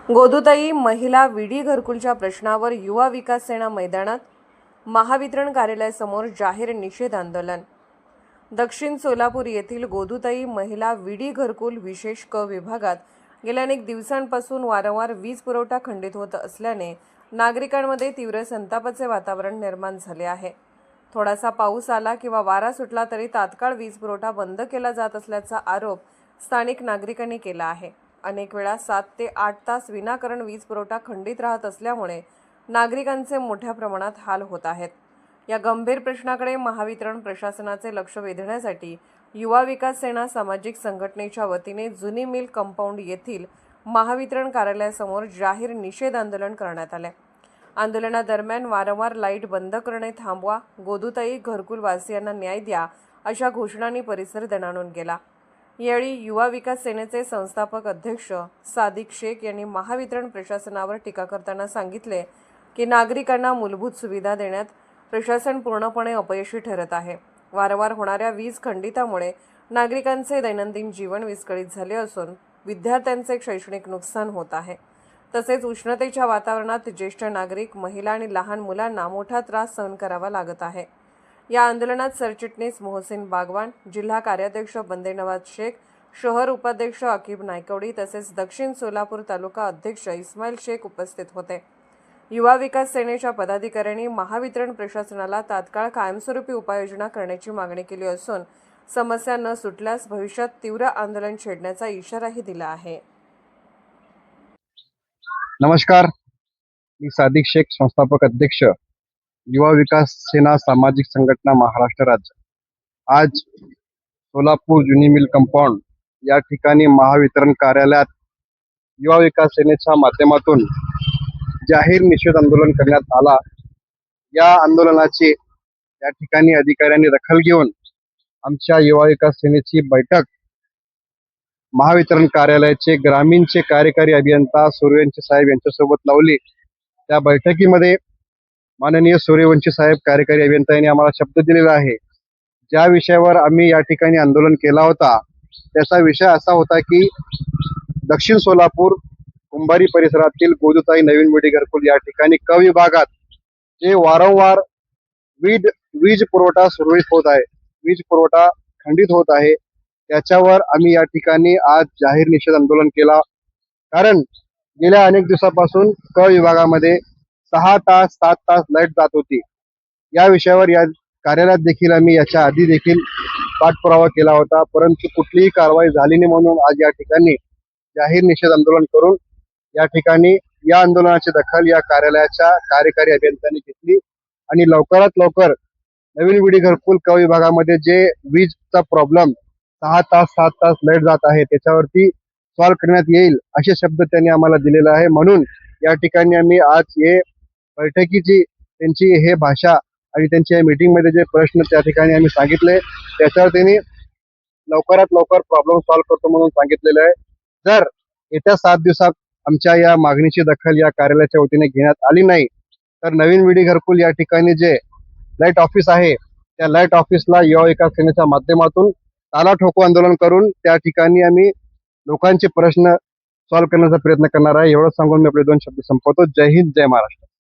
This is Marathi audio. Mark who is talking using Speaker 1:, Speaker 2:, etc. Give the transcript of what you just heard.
Speaker 1: गोदूताई महिला विडी घरकुलच्या प्रश्नावर युवा विकास सेना मैदानात, महावितरण कार्यालयासमोर जाहीर निषेध आंदोलन। दक्षिण सोलापूर येथील गोदूताई महिला विडी घरकुल विशेष क विभागात गेल्या अनेक दिवसांपासून वारंवार वीज पुरवठा खंडित होत असल्याने नागरिकांमध्ये तीव्र संतापाचे वातावरण निर्माण झाले आहे। थोडासा पाऊस आला किंवा वारा सुटला तरी तात्काळ वीज पुरवठा बंद केला जात असल्याचा आरोप स्थानिक नागरिकांनी केला आहे। अनेक वेळा 7 ते 8 तास विनाकारण वीज पुरवठा खंडित राहत असल्यामुळे नागरिकांचे मोठ्या प्रमाणात हाल होत आहेत। या गंभीर प्रश्नाकडे महावितरण प्रशासनाचे लक्ष वेधण्यासाठी युवा विकास सेना सामाजिक संघटनेच्या वतीने जुनी मिल कंपाऊंड येथील महावितरण कार्यालयासमोर जाहीर निषेध आंदोलन करण्यात आले। आंदोलनादरम्यान वारंवार लाईट बंद करणे थांबवा, गोदूताई घरकुल वासियांना न्याय द्या अशा घोषणांनी परिसर दणाणून गेला। यावेळी युवा विकास सेनेचे संस्थापक अध्यक्ष सादिक शेख यांनी महावितरण प्रशासनावर टीका करताना सांगितले की नागरिकांना मूलभूत सुविधा देण्यात प्रशासन पूर्णपणे अपयशी ठरत आहे। वारंवार होणाऱ्या वीज खंडितामुळे नागरिकांचे दैनंदिन जीवन विस्कळीत झाले असून विद्यार्थ्यांचे शैक्षणिक नुकसान होत आहे। तसेच उष्णतेच्या वातावरणात ज्येष्ठ नागरिक, महिला आणि लहान मुलांना मोठा त्रास सहन करावा लागत आहे। या आंदोलनात सरचिटणीस मोहसिन बागवान, जिल्हा कार्याध्यक्ष बंदे नवाज शेख, शहर उपाध्यक्ष अकीब नायकवडी तसेच दक्षिण सोलापूर तालुका अध्यक्ष इस्माईल शेख उपस्थित होते। युवा विकास सेनेच्या पदाधिकाऱ्यांनी महावितरण प्रशासनाला तात्काळ कायमस्वरूपी उपाययोजना करण्याची मागणी केली असून समस्या न सुटल्यास भविष्यात तीव्र आंदोलन छेडण्याचा इशाराही दिला आहे।
Speaker 2: नमस्कार, मी सादिक शेख, संस्थापक अध्यक्ष युवा विकास सेना सामाजिक संघटना महाराष्ट्र राज्य। आज सोलापूर जुनी मिल कंपाऊंड या ठिकाणी महावितरण कार्यालयात युवा विकास सेनेच्या माध्यमातून जाहीर निषेध आंदोलन करण्यात आला। या आंदोलनाची या ठिकाणी अधिकाऱ्यांनी दखल घेऊन आमच्या युवा विकास सेनेची बैठक महावितरण कार्यालयाचे ग्रामीणचे कार्यकारी अभियंता सूर्यवंशी साहेब यांच्यासोबत लावली। त्या बैठकीमध्ये माननीय सूर्यवंशी साहेब कार्यकारी अभियंता यांनी आम्हाला शब्द दिलेला आहे। ज्या विषयावर आम्ही या ठिकाणी आंदोलन केला होता त्याचा विषय असा होता की दक्षिण सोलापूर कुंभारी परिसरातील गोदूताई नवीन विडी घरकुल या ठिकाणी क विभागात जे वारंवार वीज पुरवठा सुरळीत होत आहे, वीज पुरवठा खंडित होत आहे, त्याच्यावर आम्ही या ठिकाणी आज जाहीर निषेध आंदोलन केला। कारण गेल्या अनेक दिवसापासून क विभागामध्ये 6 तास 7 तास लाईट जात होती। या विषयावर या कार्यालयात देखील आम्ही याच्या आधी देखील पाठपुरावा केला होता, परंतु कुठलीही कारवाई झाली नाही। म्हणून आज या ठिकाणी जाहीर निषेध आंदोलन करून या ठिकाणी या आंदोलनाची दखल या कार्यालयाच्या कार्यकारी अभियंत्यांनी घेतली आणि लवकरात लवकर नवीन विडी घरकुल क विभागामध्ये जे वीजचा प्रॉब्लेम 6 तास 7 तास लाईट जात आहे त्याच्यावरती सॉल्व्ह करण्यात येईल असे शब्द त्यांनी आम्हाला दिलेला आहे। म्हणून या ठिकाणी आम्ही आज हे बैठकीची त्यांची हे भाषा आणि त्यांच्या मीटिंग मध्ये जे प्रश्न त्या ठिकाणी आम्ही सांगितले त्याच्यावर त्यांनी लवकरात लवकर प्रॉब्लेम सॉल्व्ह करतो म्हणून सांगितलेलं आहे। जर येत्या 7 दिवसात आमच्या या मागणीची दखल या कार्यालयाच्या वतीने घेण्यात आली नाही तर नवीन विडी घरकुल या ठिकाणी जे लाईट ऑफिस आहे त्या लाईट ऑफिसला युवा विकास सेनेच्या माध्यमातून ताला ठोको आंदोलन करून त्या ठिकाणी आम्ही लोकांचे प्रश्न सॉल्व्ह करण्याचा प्रयत्न करणार आहे। एवढं सांगून मी आपले 2 शब्द संपवतो। जय हिंद, जय महाराष्ट्र।